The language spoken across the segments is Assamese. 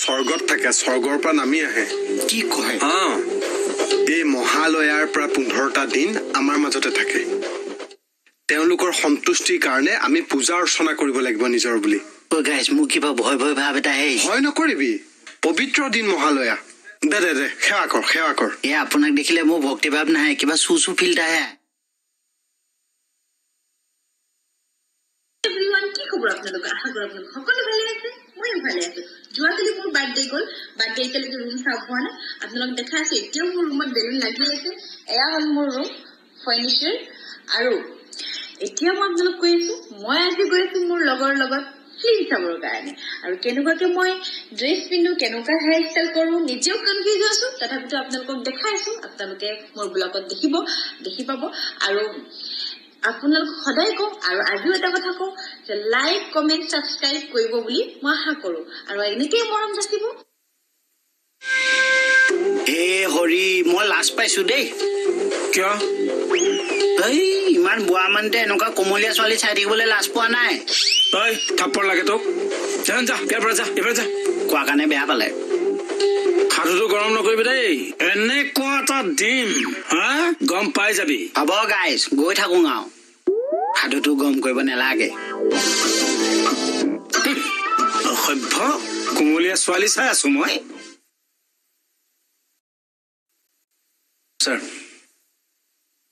স্বৰ্গত থাকে স্বৰ্গৰ পৰা নামি আহে কি কয় এই মহালয়াৰ পৰা 15টা দিন আমাৰ মাজতে থাকে তেওঁলোকৰ সন্তুষ্টিৰ কাৰণে আমি পূজা অৰ্চনা কৰিব লাগিব নিজৰ বুলি ও গাইস মোক কিবা ভয় ভয় ভাব এটা হে ভয় নকৰিবি পবিত্ৰ দিন মহালয়া দে সেৱা কৰ এ আপোনাক দেখিলে মোৰ ভক্তি ভাব নাই কিবা সুসু ফিল আহে এভরিওয়ান কি খবর আপনাদের আশা করি আপনারা সকলে ভালো আছেন মইও ভালো আছি জুয়াকালি মোর বার্থডে গল বার্থডে এটালৈকে রুম সাফ হোৱা না আপোনালোক দেখা আছে এতিয়াও মোৰ ৰুমত বেলুন লাগি আছে এয়া হল মোৰ ৰুম ফাৰ্নিচাৰ আৰু এতিয়া মই আপোনালোক কৈ আছো মই আজি গৈ আছো মোৰ লগৰ লগত ফিল্ম চাবৰ কাৰণে আৰু কেনেকুৱাকে মই ড্ৰেছ পিন্ধো কেনেকুৱা হেয়াৰ ষ্টাইল কৰো নিজেও কনফিউজ আছো তথাপিতো আপোনালোকক দেখাইছো আপোনালোকে মোৰ ব্লগত দেখি পাব আৰু আপোনালোক সদায় কওঁ আৰু আজিও এটা কথা কওঁ যে লাইক কমেন্ট সাবস্ক্ৰাইব কৰিব বুলি মই আশা কৰো আৰু এনেকৈ মৰম যাচিব হে হৰি মই লাজ পাইছো দেই কিয় এই ইমান বুৱা মানতে এনেকুৱা কোমলীয়া ছোৱালী চাই থাকিবলৈ লাজ পোৱা নাই তই থাপ্পৰ লাগে তোক যা এবাৰ যা কোৱা কাৰণে বেয়া পালে হাতটো গৰম নকৰিবি দেই এনেকুৱা এটা দিম গম পাই যাবি হ'ব গাইজ গৈ থাকো আৰু হাতটো গৰম কৰিব নালাগে অসভ্য কোমলীয়া ছোৱালী চাই আছো মই স্যাৰ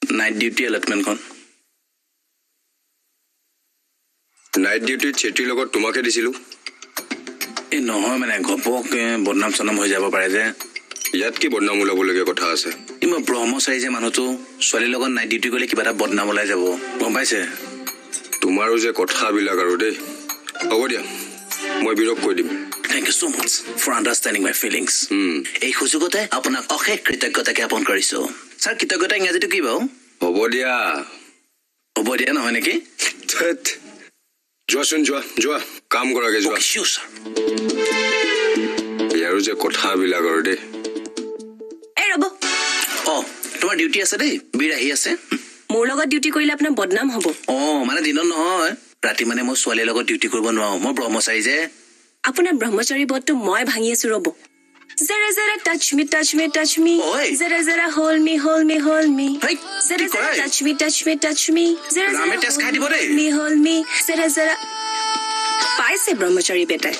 নাইট ডিউটি এলটমেন্টখন নাইট ডিউটি চেটিৰ লগত তোমাকে দিছিলো এই নহয় মানে ঘপকে বদনাম চনাম হৈ যাব পাৰে যে ইয়াত কি বদনাম ওলাবলগীয়া কথা আছে মই ব্ৰহ্মচাৰী যে মানুহটো ছোৱালীৰ লগত নাইট ডিউটি কৰিলে কিবা এটা বদনাম ওলাই যাব গম পাইছে তোমাৰো যে কথাবিলাক আৰু দেই হ'ব দিয়া মই বিৰক কৈ দিম Thank you so much for understanding my feelings. এই সুযোগতে আপোনাক অশেষ কৃতজ্ঞতা জ্ঞাপন কৰিছো স্যাৰ কৃতজ্ঞতা ইংৰাজীটো কি বাৰু হ'ব দিয়া নহয় নেকি যোৱা কাম কৰাগে যোৱা ইয়াৰো যে কথাবিলাক আৰু দেই এই ৰব তোমাৰ ডিউটি আছে দেই বীৰ আহি আছে মোৰ লগত ডিউটি কৰিলে আপোনাৰ বদনাম হ'ব মানে দিনত নহয় ৰাতি মানে মই ছোৱালীৰ লগত ডিউটি কৰিব নোৱাৰো মই ব্ৰহ্মচাৰী যে আপোনাৰ ব্ৰহ্মচাৰী বটটো মই ভাঙি আছো ৰব জৰা জৰা টাচ মি জৰা জৰা হোল মি জৰা জৰা টাচ মি জৰা ৰামে টেষ্ট খাই দিব দেই মি জৰা জৰা পাইছে ব্ৰহ্মচাৰী বেটাই